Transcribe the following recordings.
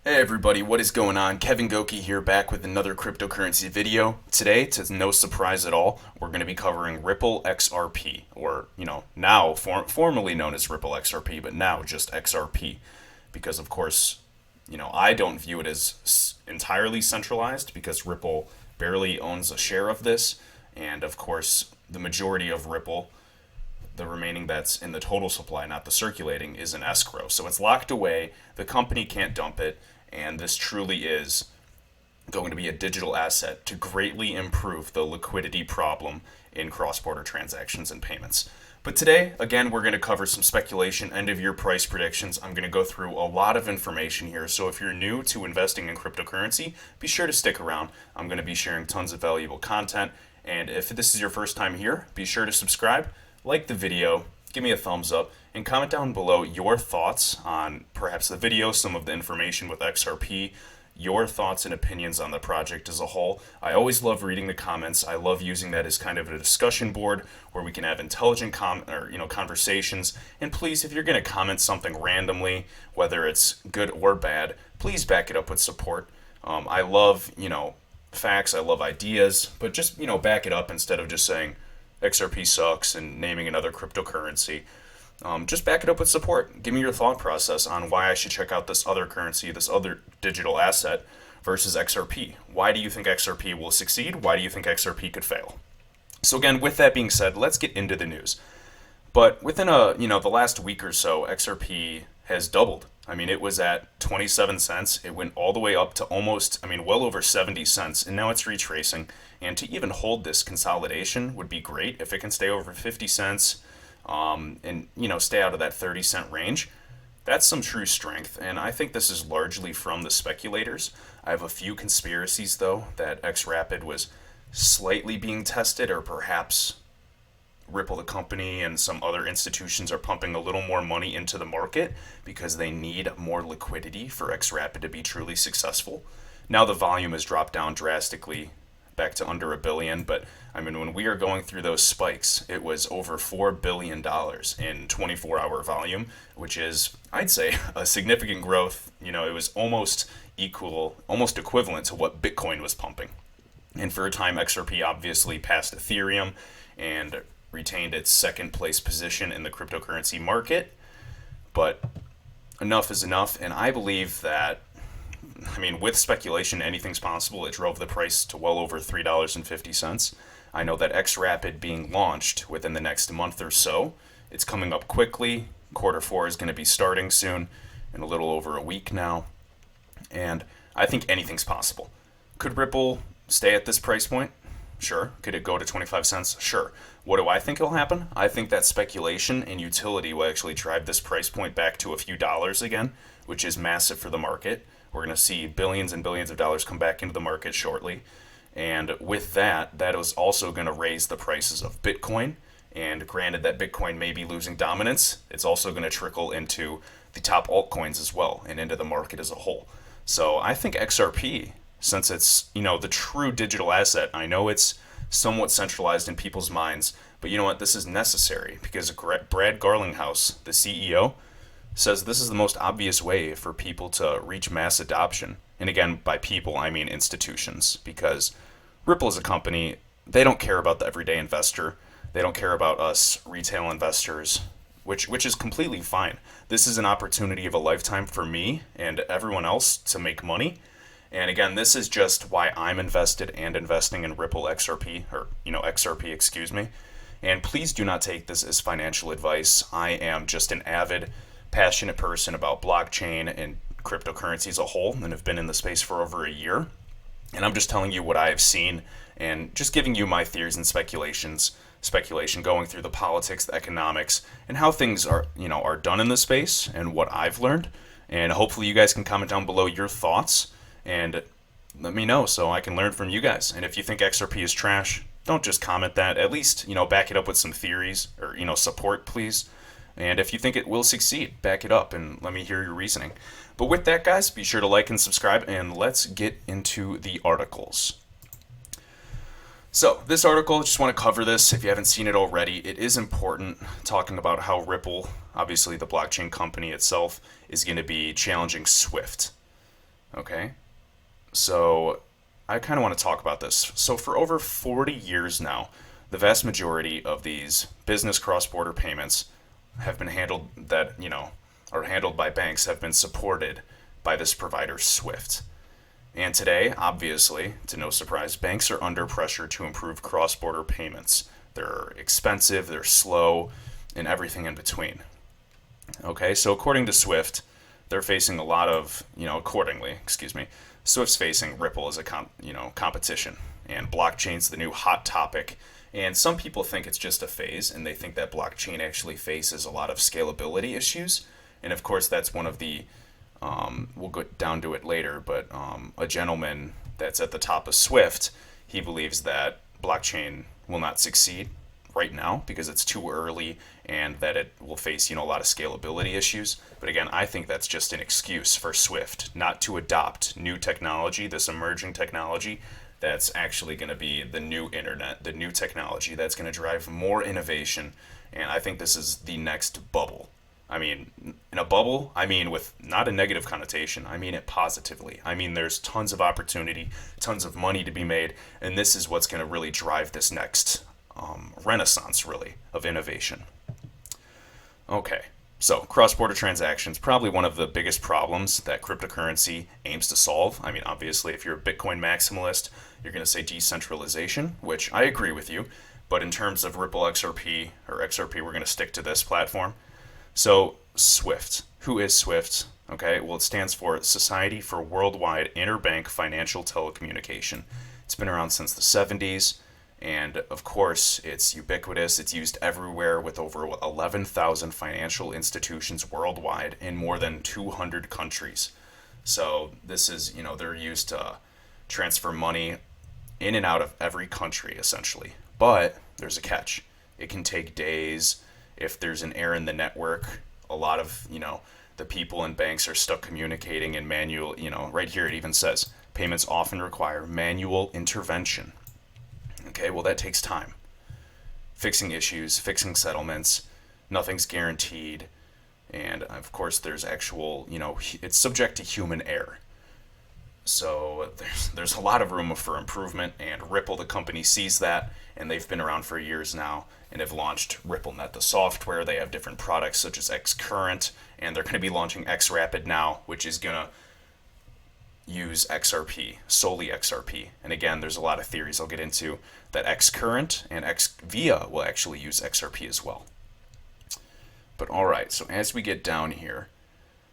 Hey everybody, what is going on? Kevin Goki here, back with another cryptocurrency video. Today, to no surprise at all, we're going to be covering Ripple XRP, or, now formerly known as Ripple XRP, but now just XRP. Because, of course, I don't view it as entirely centralized because Ripple barely owns a share of this. And, of course, the majority of Ripple, the remaining that's in the total supply, not the circulating, is in escrow. So it's locked away. The company can't dump it. And this truly is going to be a digital asset to greatly improve the liquidity problem in cross-border transactions and payments. But today, again, we're going to cover some speculation, end-of-year price predictions. I'm going to go through a lot of information here. So if you're new to investing in cryptocurrency, be sure to stick around. I'm going to be sharing tons of valuable content. And if this is your first time here, be sure to subscribe, like the video, give me a thumbs up, and comment down below your thoughts on perhaps the video, some of the information with XRP, your thoughts and opinions on the project as a whole. I always love reading the comments. I love using that as kind of a discussion board where we can have intelligent conversations. And please, if you're going to comment something randomly, whether it's good or bad, please back it up with support. I love, facts. I love ideas, but just, back it up instead of just saying XRP sucks and naming another cryptocurrency. Just back it up with support. Give me your thought process on why I should check out this other currency, this other digital asset versus XRP. Why do you think XRP will succeed? Why do you think XRP could fail? So again, with that being said, let's get into the news. But within the last week or so, XRP has doubled. I mean, it was at 27 cents. It went all the way up to well over 70 cents, and now it's retracing. And to even hold this consolidation would be great if it can stay over 50 cents. And stay out of that 30-cent range. That's some true strength, and I think this is largely from the speculators. I have a few conspiracies, though, that XRapid was slightly being tested, or perhaps Ripple the company and some other institutions are pumping a little more money into the market because they need more liquidity for XRapid to be truly successful. Now the volume has dropped down drastically back to under $1 billion, but when we are going through those spikes, it was over $4 billion in 24-hour volume, which is, I'd say, a significant growth. It was almost equivalent to what Bitcoin was pumping. And for a time, XRP obviously passed Ethereum and retained its second place position in the cryptocurrency market. But enough is enough, and I believe that with speculation, anything's possible. It drove the price to well over $3.50. I know that XRapid being launched within the next month or so. It's coming up quickly. Q4 is going to be starting soon, in a little over a week now. And I think anything's possible. Could Ripple stay at this price point? Sure. Could it go to 25 cents? Sure. What do I think will happen? I think that speculation and utility will actually drive this price point back to a few dollars again, which is massive for the market. We're going to see billions and billions of dollars come back into the market shortly. And with that, that is also going to raise the prices of Bitcoin. And granted that Bitcoin may be losing dominance, it's also going to trickle into the top altcoins as well and into the market as a whole. So I think XRP, since it's, the true digital asset, I know it's somewhat centralized in people's minds, but you know what? This is necessary because Brad Garlinghouse, the CEO, says this is the most obvious way for people to reach mass adoption. And again, by people, I mean institutions, because Ripple is a company, they don't care about the everyday investor. They don't care about us retail investors, which is completely fine. This is an opportunity of a lifetime for me and everyone else to make money. And again, this is just why I'm invested and investing in Ripple XRP, or, XRP, excuse me. And please do not take this as financial advice. I am just an avid, passionate person about blockchain and cryptocurrency as a whole, and have been in the space for over a year. And I'm just telling you what I have seen and just giving you my theories and speculation going through the politics, the economics, and how things are done in this space and what I've learned. And hopefully you guys can comment down below your thoughts and let me know so I can learn from you guys. And if you think XRP is trash, don't just comment that. At least, back it up with some theories or, support, please. And if you think it will succeed, back it up and let me hear your reasoning. But with that, guys, be sure to like and subscribe, and let's get into the articles. So this article, I just want to cover this if you haven't seen it already. It is important, talking about how Ripple, obviously the blockchain company itself, is going to be challenging Swift. Okay, so I kind of want to talk about this. So for over 40 years now, the vast majority of these business cross-border payments have been handled by banks, have been supported by this provider Swift. And today, obviously, to no surprise, banks are under pressure to improve cross-border payments. They're expensive, they're slow, and everything in between. Okay, so according to Swift, they're facing a lot of, Swift's facing Ripple as a competition, and blockchain's the new hot topic. And some people think it's just a phase, and they think that blockchain actually faces a lot of scalability issues. And of course, that's one of the we'll get down to it later, but a gentleman that's at the top of Swift, he believes that blockchain will not succeed right now because it's too early and that it will face, a lot of scalability issues. But again, I think that's just an excuse for Swift not to adopt new technology, this emerging technology that's actually going to be the new internet, the new technology that's going to drive more innovation. And I think this is the next bubble. I mean, in a bubble, I mean with not a negative connotation, I mean it positively. I mean, there's tons of opportunity, tons of money to be made, and this is what's going to really drive this next renaissance, really, of innovation. Okay, so cross-border transactions, probably one of the biggest problems that cryptocurrency aims to solve. I mean, obviously, if you're a Bitcoin maximalist, you're going to say decentralization, which I agree with you, but in terms of Ripple XRP, or XRP, we're going to stick to this platform. So, Swift. Who is Swift? Okay, well, it stands for Society for Worldwide Interbank Financial Telecommunication. It's been around since the 70s, and of course, it's ubiquitous. It's used everywhere with over 11,000 financial institutions worldwide in more than 200 countries. So, this is, they're used to transfer money in and out of every country, essentially. But there's a catch. It can take days. If there's an error in the network, a lot of, the people in banks are stuck communicating in manual, right here it even says, payments often require manual intervention. Okay, well, that takes time. Fixing issues, fixing settlements, nothing's guaranteed. And of course, there's actual, it's subject to human error. So there's a lot of room for improvement, and Ripple, the company, sees that, and they've been around for years now and have launched RippleNet, the software. They have different products such as Xcurrent, and they're going to be launching XRapid now, which is going to use XRP, solely XRP. And again, there's a lot of theories I'll get into that Xcurrent and XVIA will actually use XRP as well. But all right, so as we get down here,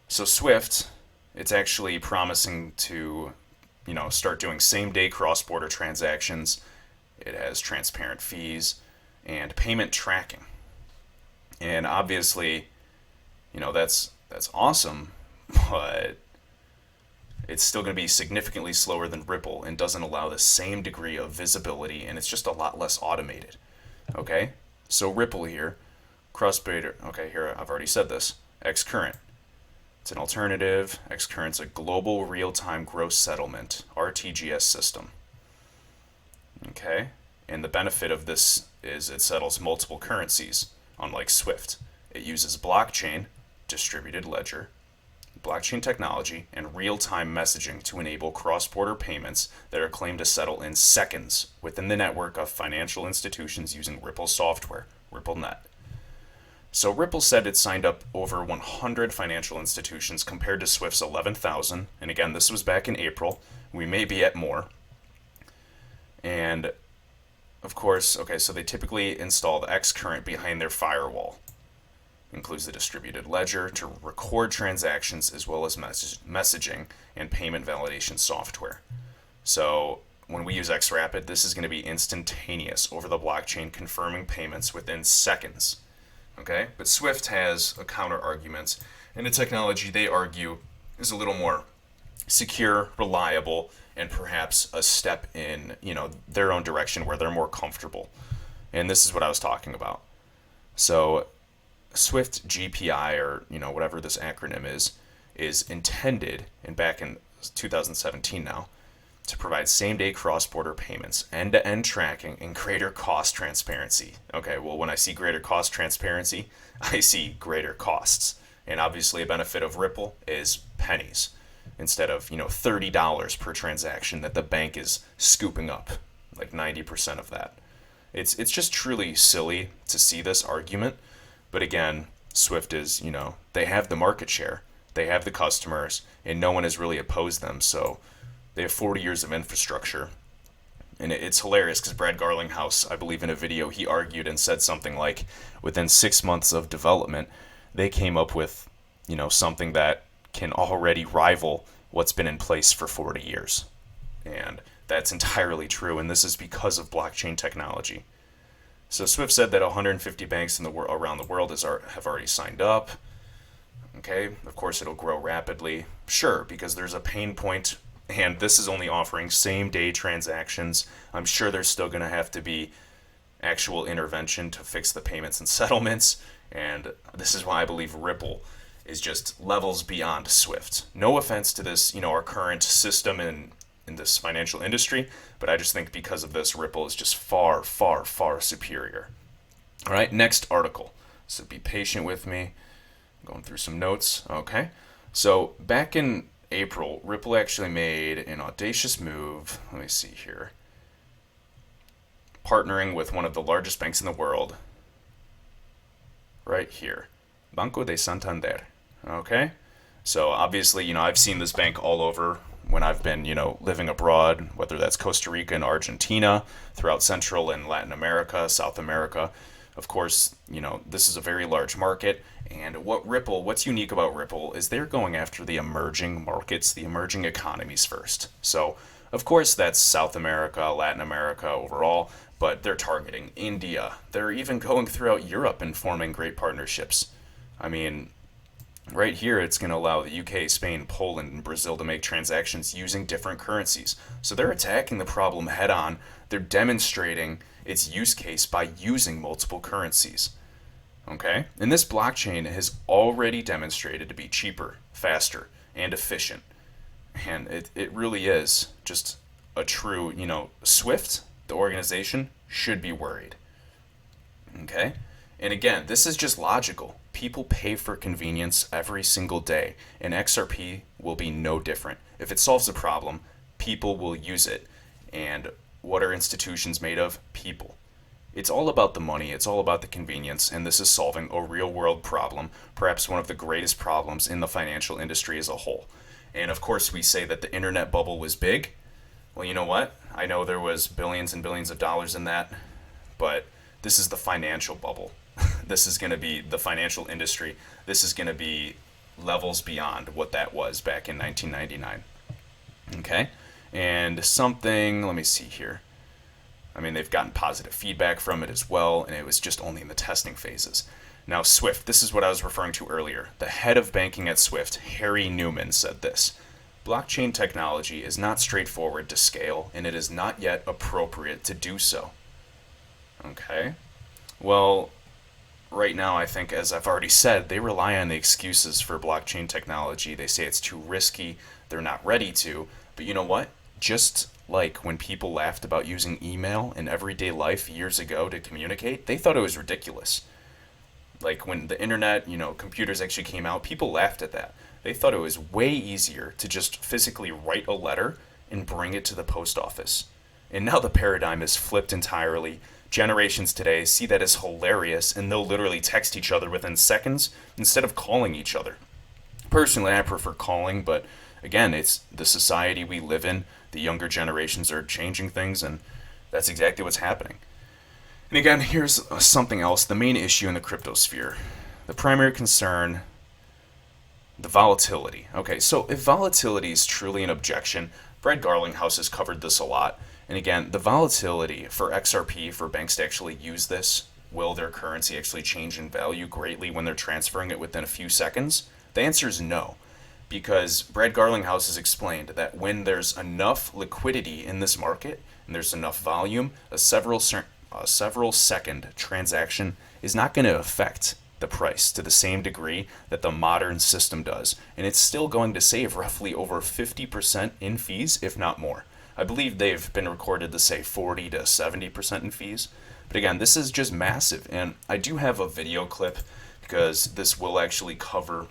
so Swift, it's actually promising to, start doing same-day cross-border transactions. It has transparent fees and payment tracking. And obviously, that's awesome, but it's still going to be significantly slower than Ripple and doesn't allow the same degree of visibility, and it's just a lot less automated. Okay? So Ripple here, cross-border, okay, here I've already said this, Xcurrent. It's an alternative. Xcurrent's a global real-time gross settlement, RTGS system. Okay? And the benefit of this is it settles multiple currencies, unlike Swift. It uses blockchain, distributed ledger, blockchain technology, and real-time messaging to enable cross-border payments that are claimed to settle in seconds within the network of financial institutions using Ripple software, RippleNet. So Ripple said it signed up over 100 financial institutions compared to Swift's 11,000. And again, this was back in April. We may be at more. And of course, okay, so they typically install the Xcurrent behind their firewall. Includes the distributed ledger to record transactions as well as messaging and payment validation software. So when we use XRapid, this is going to be instantaneous over the blockchain, confirming payments within seconds. Okay, but Swift has a counter argument, and the technology they argue is a little more secure, reliable, and perhaps a step in, their own direction where they're more comfortable. And this is what I was talking about. So Swift GPI, or whatever this acronym is intended, and back in 2017 now, to provide same-day cross-border payments, end-to-end tracking, and greater cost transparency. Okay, well, when I see greater cost transparency, I see greater costs. And obviously a benefit of Ripple is pennies. instead of, $30 per transaction that the bank is scooping up, like 90% of that. It's just truly silly to see this argument. But again, Swift is, they have the market share, they have the customers, and no one has really opposed them. So they have 40 years of infrastructure. And it's hilarious because Brad Garlinghouse, I believe in a video, he argued and said something like, within 6 months of development, they came up with, something that can already rival what's been in place for 40 years. And that's entirely true, and this is because of blockchain technology. So Swift said that 150 banks around the world have already signed up. Okay, of course it'll grow rapidly. Sure, because there's a pain point, and this is only offering same-day transactions. I'm sure there's still going to have to be actual intervention to fix the payments and settlements, and this is why I believe Ripple is just levels beyond Swift. No offense to this, our current system in this financial industry, but I just think because of this, Ripple is just far, far, far superior. All right, next article. So be patient with me. I'm going through some notes. Okay, so back in April, Ripple actually made an audacious move. Let me see here. Partnering with one of the largest banks in the world. Right here. Banco de Santander. Okay? So obviously, I've seen this bank all over when I've been, living abroad, whether that's Costa Rica and Argentina, throughout Central and Latin America, South America. Of course, this is a very large market, and what's unique about Ripple is they're going after the emerging markets, the emerging economies first. So, of course, that's South America, Latin America overall, but they're targeting India. They're even going throughout Europe and forming great partnerships. I mean, right here, it's going to allow the UK, Spain, Poland, and Brazil to make transactions using different currencies. So they're attacking the problem head on. They're demonstrating its use case by using multiple currencies. Okay? And this blockchain has already demonstrated to be cheaper, faster, and efficient. And it really is just a true, Swift, the organization, should be worried. Okay? And again, this is just logical. People pay for convenience every single day, and XRP will be no different. If it solves a problem, people will use it. And what are institutions made of? People. It's all about the money, it's all about the convenience, and this is solving a real-world problem, perhaps one of the greatest problems in the financial industry as a whole. And of course, we say that the internet bubble was big. Well, you know what? I know there was billions and billions of dollars in that, but this is the financial bubble. This is going to be the financial industry. This is going to be levels beyond what that was back in 1999. Okay? And let me see here. I mean, they've gotten positive feedback from it as well, and it was just only in the testing phases. Now, Swift, this is what I was referring to earlier. The head of banking at Swift, Harry Newman, said this: blockchain technology is not straightforward to scale, and it is not yet appropriate to do so. Okay? Well, right now, I think, as I've already said, they rely on the excuses for blockchain technology. They say it's too risky, they're not ready to. But you know what? Just like when people laughed about using email in everyday life years ago to communicate, they thought it was ridiculous. Like when the internet, computers actually came out, people laughed at that. They thought it was way easier to just physically write a letter and bring it to the post office. And now the paradigm is flipped entirely. Generations today see that as hilarious, and they'll literally text each other within seconds instead of calling each other. Personally, I prefer calling, but again, it's the society we live in. The younger generations are changing things, and that's exactly what's happening. And again, here's something else, the main issue in the crypto sphere. The primary concern, the volatility. Okay, so if volatility is truly an objection, Brad Garlinghouse has covered this a lot. And again, the volatility for XRP, for banks to actually use this, will their currency actually change in value greatly when they're transferring it within a few seconds? The answer is no. Because Brad Garlinghouse has explained that when there's enough liquidity in this market and there's enough volume, a several second transaction is not going to affect the price to the same degree that the modern system does. And it's still going to save roughly over 50% in fees, if not more. I believe they've been recorded to say 40 to 70% in fees. But again, this is just massive. And I do have a video clip because this will actually cover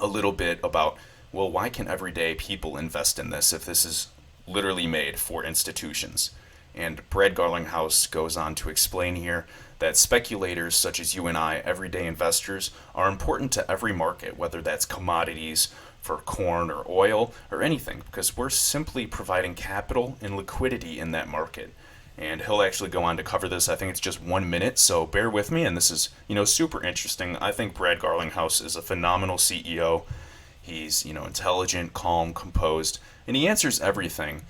a little bit about well, why can everyday people invest in this if this is literally made for institutions? And Brad Garlinghouse goes on to explain here that speculators such as you and I, everyday investors, are important to every market, whether that's commodities, for corn or oil or anything, because we're simply providing capital and liquidity in that market. And he'll actually go on to cover this. I think it's just 1 minute, so bear with me. And this is, super interesting. I think Brad Garlinghouse is a phenomenal CEO. He's, intelligent, calm, composed, and he answers everything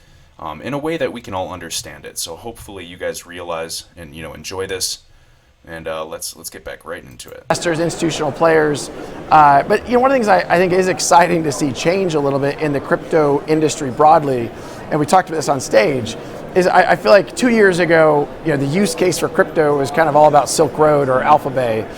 in a way that we can all understand it. So hopefully you guys realize and enjoy this. And let's get back right into it. Investors, institutional players, but one of the things I think is exciting to see change a little bit in the crypto industry broadly, and we talked about this on stage, is I feel like 2 years ago, the use case for crypto was kind of all about Silk Road or Alphabay,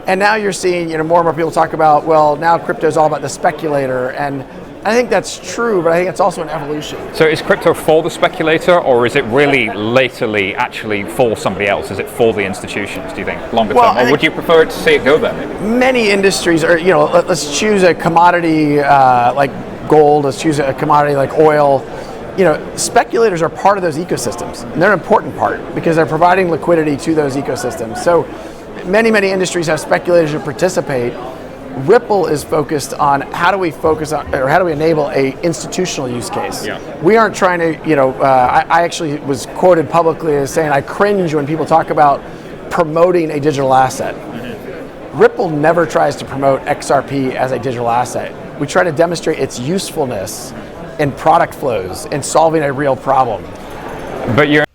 and now you're seeing more and more people talk about, well, now crypto is all about the speculator, and I think that's true, but I think it's also an evolution. So is crypto for the speculator, or is it really lately actually for somebody else? Is it for the institutions, do you think, longer term? Or would you prefer to see it go there, maybe? Many industries are, let's choose a commodity like gold, let's choose a commodity like oil. Speculators are part of those ecosystems, and they're an important part because they're providing liquidity to those ecosystems. So many industries have speculators who participate. Ripple is focused on how do we enable a institutional use case. Yeah. We aren't trying to, I actually was quoted publicly as saying I cringe when people talk about promoting a digital asset. Mm-hmm. Ripple never tries to promote XRP as a digital asset. We try to demonstrate its usefulness in product flows and solving a real problem. But you're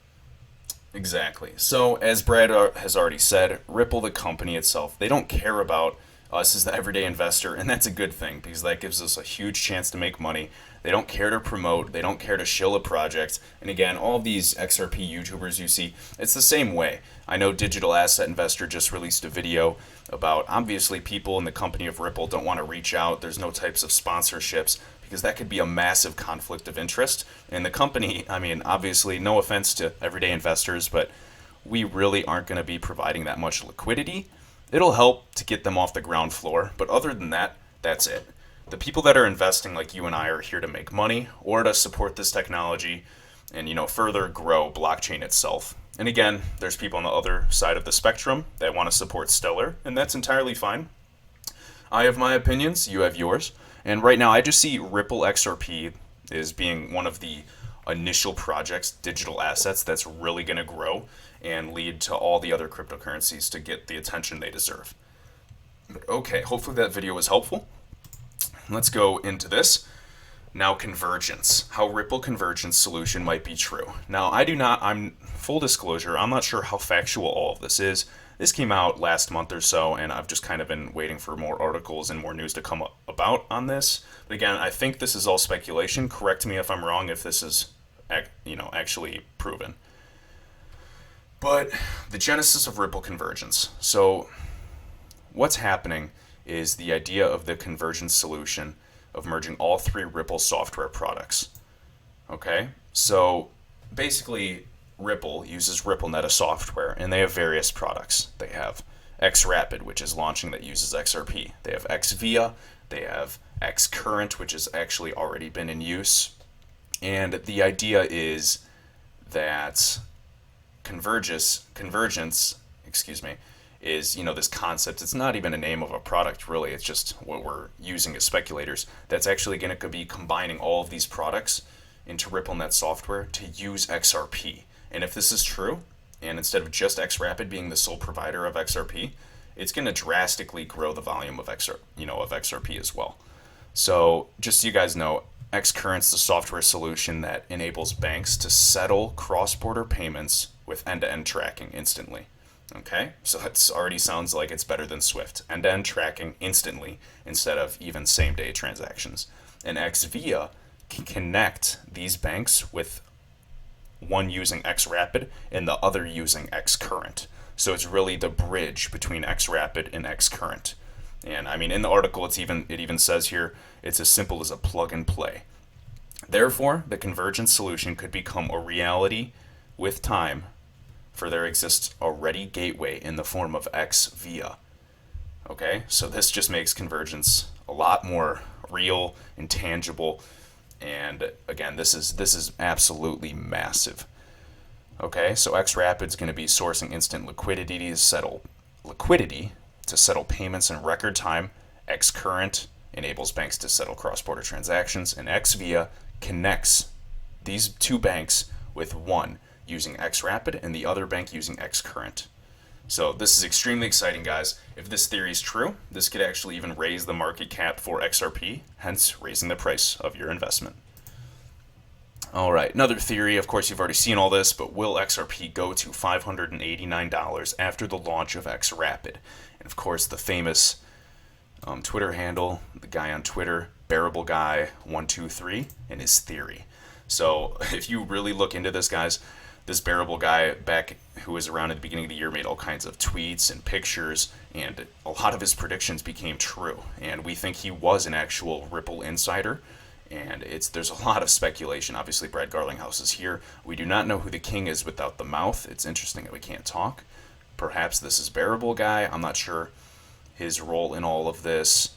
Exactly. So as Brad has already said, Ripple, the company itself, they don't care about us as the everyday investor, and that's a good thing because that gives us a huge chance to make money. They don't care to promote, they don't care to shill a project, and again, all of these XRP YouTubers you see, it's the same way. I know Digital Asset Investor just released a video about obviously people in the company of Ripple don't want to reach out, there's no types of sponsorships, because that could be a massive conflict of interest. And the company, obviously, no offense to everyday investors, but we really aren't going to be providing that much liquidity. It'll help to get them off the ground floor, but other than that, that's it. The people that are investing like you and I are here to make money or to support this technology and, further grow blockchain itself. And again, there's people on the other side of the spectrum that want to support Stellar, and that's entirely fine. I have my opinions, you have yours. And right now, I just see Ripple XRP as being one of the initial projects, digital assets, that's really going to grow and lead to all the other cryptocurrencies to get the attention they deserve. But okay, hopefully that video was helpful. Let's go into this. Now, convergence. How Ripple convergence solution might be true. Now, I'm full disclosure, I'm not sure how factual all of this is. This came out last month or so, and I've just kind of been waiting for more articles and more news to come about on this. But again, I think this is all speculation. Correct me if I'm wrong if this is, actually proven. But the genesis of Ripple convergence. So what's happening is the idea of the convergence solution of merging all three Ripple software products. Okay? So basically, Ripple uses RippleNet, a software, and they have various products. They have XRapid, which is launching that uses XRP. They have XVIA, they have XCurrent, which has actually already been in use. And the idea is that convergence, is, this concept. It's not even a name of a product, really. It's just what we're using as speculators. That's actually going to be combining all of these products into RippleNet software to use XRP. And if this is true, and instead of just XRapid being the sole provider of XRP, it's going to drastically grow the volume of XRP as well. So just so you guys know, XCurrent's the software solution that enables banks to settle cross-border payments with end-to-end tracking instantly. Okay, so that already sounds like it's better than Swift. End-to-end tracking instantly instead of even same-day transactions. And XVIA can connect these banks with one using XRapid and the other using XCurrent. So it's really the bridge between XRapid and XCurrent. And in the article, it even says here, it's as simple as a plug and play. Therefore, the convergence solution could become a reality with time, for there exists already gateway in the form of XVIA. Okay, so this just makes convergence a lot more real and tangible. And again, this is absolutely massive. Okay, so XRapid's going to be sourcing instant liquidity to settle payments in record time. XCurrent enables banks to settle cross-border transactions, and XVIA connects these two banks with one using XRapid and the other bank using XCurrent. So this is extremely exciting, guys. If this theory is true, this could actually even raise the market cap for XRP, hence raising the price of your investment. All right, another theory, of course you've already seen all this, but will XRP go to $589 after the launch of XRapid? And of course the famous Twitter handle, the guy on Twitter, Bearable Guy 123, and his theory. So if you really look into this, guys, this Bearable Guy back who was around at the beginning of the year made all kinds of tweets and pictures, and a lot of his predictions became true. And we think he was an actual Ripple insider. And there's a lot of speculation. Obviously, Brad Garlinghouse is here. We do not know who the king is without the mouth. It's interesting that we can't talk. Perhaps this is Bearable Guy. I'm not sure his role in all of this.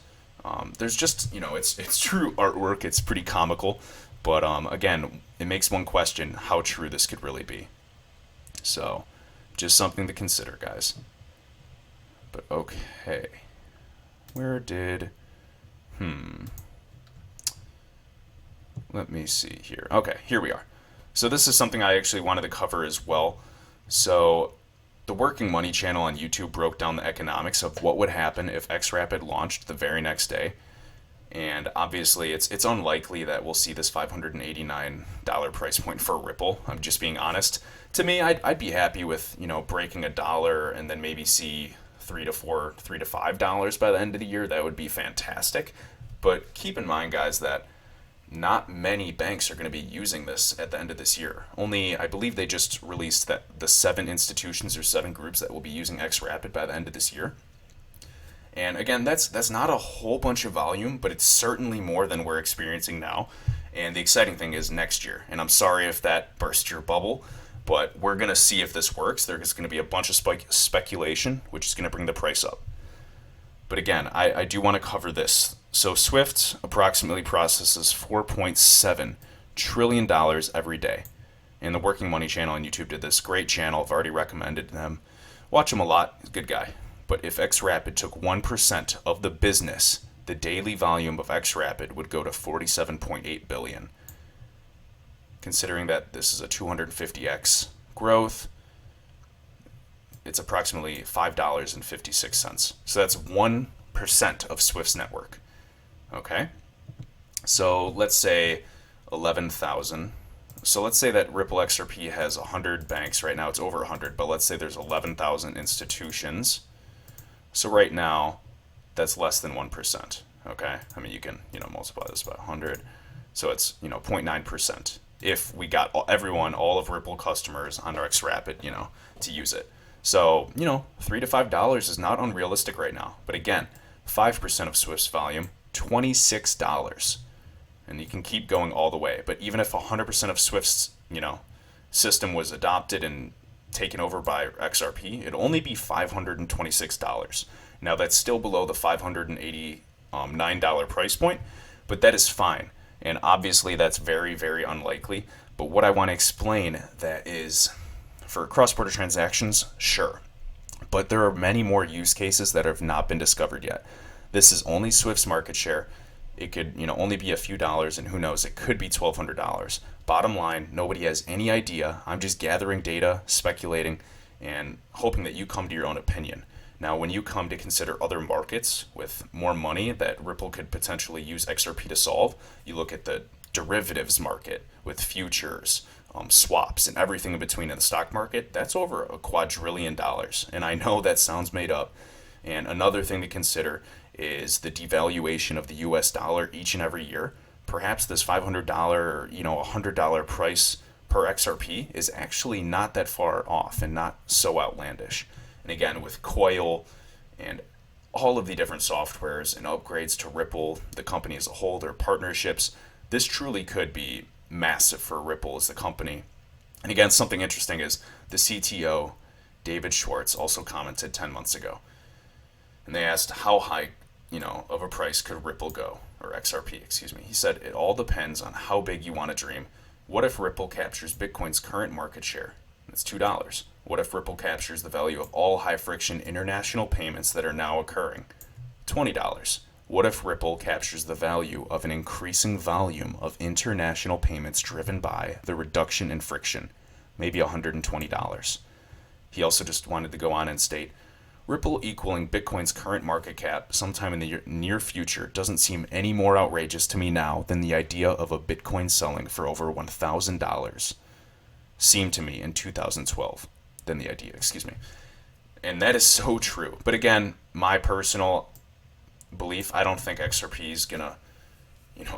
There's just, it's true artwork. It's pretty comical. But again, it makes one question how true this could really be. So, just something to consider, guys. But okay. Where did... Let me see here. Okay, here we are. So this is something I actually wanted to cover as well. So the Working Money channel on YouTube broke down the economics of what would happen if XRapid launched the very next day. And obviously it's unlikely that we'll see this $589 price point for Ripple. I'm just being honest. To me, I'd be happy with, breaking $1 and then maybe see $3 to $5 by the end of the year. That would be fantastic. But keep in mind, guys, that not many banks are going to be using this at the end of this year. Only, I believe they just released that the 7 institutions or 7 groups that will be using XRapid by the end of this year. And again, that's not a whole bunch of volume, but it's certainly more than we're experiencing now. And the exciting thing is next year. And I'm sorry if that burst your bubble, but we're going to see if this works. There's going to be a bunch of speculation, which is going to bring the price up. But again, I do want to cover this. So Swift approximately processes $4.7 trillion every day. And the Working Money channel on YouTube did this. Great channel. I've already recommended them. Watch him a lot. He's a good guy. But if XRapid took 1% of the business, the daily volume of XRapid would go to 47.8 billion. Considering that this is a 250x growth, it's approximately $5.56. So that's 1% of Swift's network. Okay? So let's say 11,000. So let's say that Ripple XRP has 100 banks. Right now it's over 100, but let's say there's 11,000 institutions. So right now, that's less than 1%. Okay? I mean, you can, multiply this by 100. So it's, 0.9%. If we got all of Ripple customers on our XRapid, to use it. So, $3 to $5 is not unrealistic right now. But again, 5% of Swift's volume, $26. And you can keep going all the way. But even if 100% of Swift's, system was adopted and taken over by XRP, it'd only be $526. Now, that's still below the $589 price point, but that is fine. And obviously, that's very, very unlikely. But what I want to explain that is, for cross-border transactions, sure. But there are many more use cases that have not been discovered yet. This is only Swift's market share. It could, only be a few dollars, and who knows, it could be $1,200. Bottom line, nobody has any idea. I'm just gathering data, speculating, and hoping that you come to your own opinion. Now, when you come to consider other markets with more money that Ripple could potentially use XRP to solve, you look at the derivatives market with futures, swaps, and everything in between in the stock market. That's over $2 quadrillion. And I know that sounds made up. And another thing to consider is the devaluation of the US dollar each and every year. Perhaps this $500 or $100 price per XRP is actually not that far off and not so outlandish. And again, with Coil and all of the different softwares and upgrades to Ripple, the company as a whole, their partnerships, this truly could be massive for Ripple as the company. And again, something interesting is the CTO, David Schwartz, also commented 10 months ago. And they asked how high, of a price could Ripple go? or XRP, excuse me. He said, it all depends on how big you want to dream. What if Ripple captures Bitcoin's current market share? That's $2. What if Ripple captures the value of all high-friction international payments that are now occurring? $20. What if Ripple captures the value of an increasing volume of international payments driven by the reduction in friction? Maybe $120. He also just wanted to go on and state, Ripple equaling Bitcoin's current market cap sometime in the near future doesn't seem any more outrageous to me now than the idea of a Bitcoin selling for over $1,000 seemed to me in 2012. Than the idea, excuse me. And that is so true. But again, my personal belief, I don't think XRP is gonna,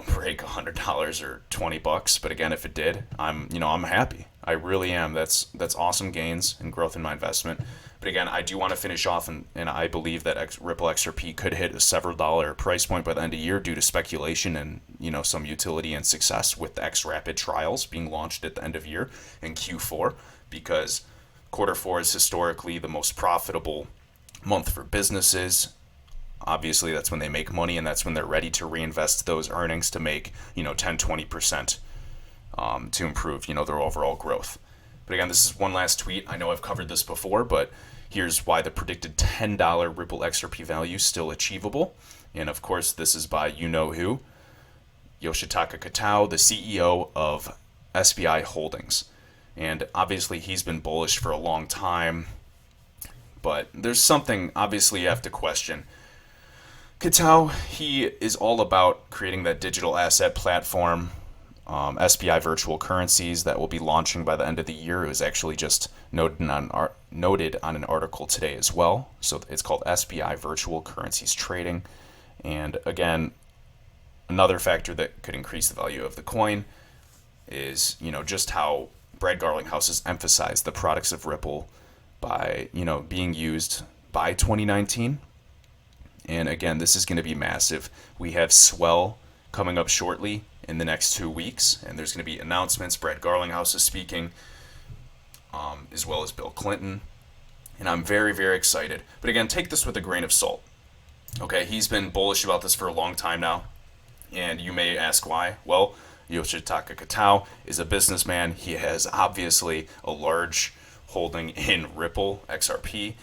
break $100 or $20. But again, if it did, I'm happy. I really am. That's awesome gains and growth in my investment. But again, I do want to finish off, and I believe that Ripple XRP could hit a several dollar price point by the end of the year due to speculation and some utility and success with the XRapid trials being launched at the end of year in Q4, because Q4 is historically the most profitable month for businesses. Obviously, that's when they make money, and that's when they're ready to reinvest those earnings to make 10-20% to improve their overall growth. But again, this is one last tweet. I know I've covered this before, but here's why the predicted $10 Ripple XRP value is still achievable. And of course, this is by you-know-who, Yoshitaka Kitao, the CEO of SBI Holdings. And obviously, he's been bullish for a long time. But there's something, obviously, you have to question. Kitao, he is all about creating that digital asset platform, SBI virtual currencies that will be launching by the end of the year. It was actually just noted on an article today as well. So it's called SBI Virtual Currencies Trading. And again, another factor that could increase the value of the coin is, just how Brad Garlinghouse has emphasized the products of Ripple by, being used by 2019. And again, this is going to be massive. We have Swell coming up shortly in the next 2 weeks, and there's going to be announcements. Brad Garlinghouse is speaking, as well as Bill Clinton, and I'm very, very excited. But again, take this with a grain of salt. Okay, he's been bullish about this for a long time now, and you may ask why. Well, Yoshitaka Kitao is a businessman. He has obviously a large holding in Ripple XRP,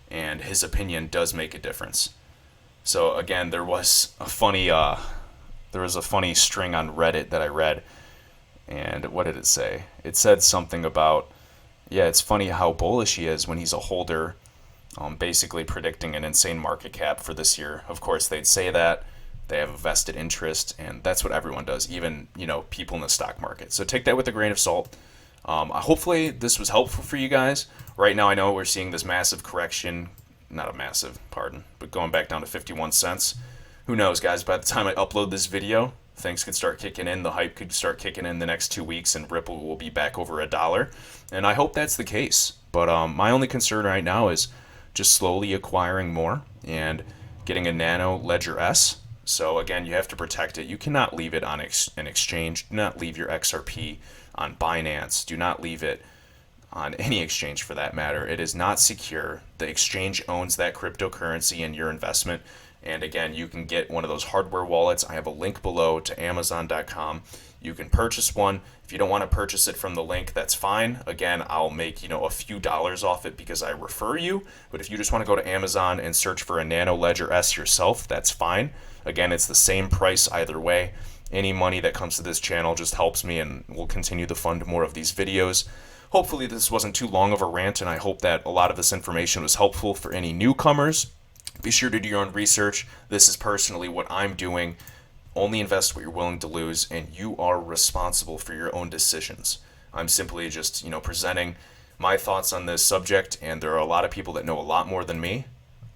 and his opinion does make a difference. So again, there was a funny string on Reddit that I read, and what did it say? It said something about, it's funny how bullish he is when he's a holder, basically predicting an insane market cap for this year. Of course, they'd say that. They have a vested interest, and that's what everyone does, even, people in the stock market. So take that with a grain of salt. Hopefully this was helpful for you guys. Right now, I know we're seeing this massive correction. Not a massive, but going back down to 51 cents. Who knows, guys? By the time I upload this video, things could start kicking in. The hype could start kicking in the next 2 weeks, and Ripple will be back over $1. And I hope that's the case. But my only concern right now is just slowly acquiring more and getting a Nano Ledger S. So again, you have to protect it. You cannot leave it on an exchange. Do not leave your XRP on Binance. Do not leave it on any exchange for that matter. It is not secure. The exchange owns that cryptocurrency and your investment. And again, you can get one of those hardware wallets. I have a link below to Amazon.com. You can purchase one. If you don't want to purchase it from the link, that's fine. Again, I'll make a few dollars off it because I refer you. But if you just want to go to Amazon and search for a Nano Ledger S yourself, that's fine. Again, it's the same price either way. Any money that comes to this channel just helps me, and will continue to fund more of these videos. Hopefully this wasn't too long of a rant, and I hope that a lot of this information was helpful for any newcomers. Be sure to do your own research. This is personally what I'm doing. Only invest what you're willing to lose, and you are responsible for your own decisions. I'm simply just, presenting my thoughts on this subject, and there are a lot of people that know a lot more than me.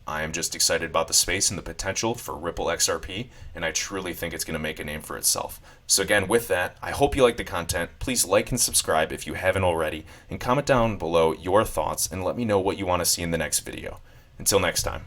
I am just excited about the space and the potential for Ripple XRP, and I truly think it's going to make a name for itself. So again, with that, I hope you like the content. Please like and subscribe if you haven't already, and comment down below your thoughts and let me know what you want to see in the next video. Until next time.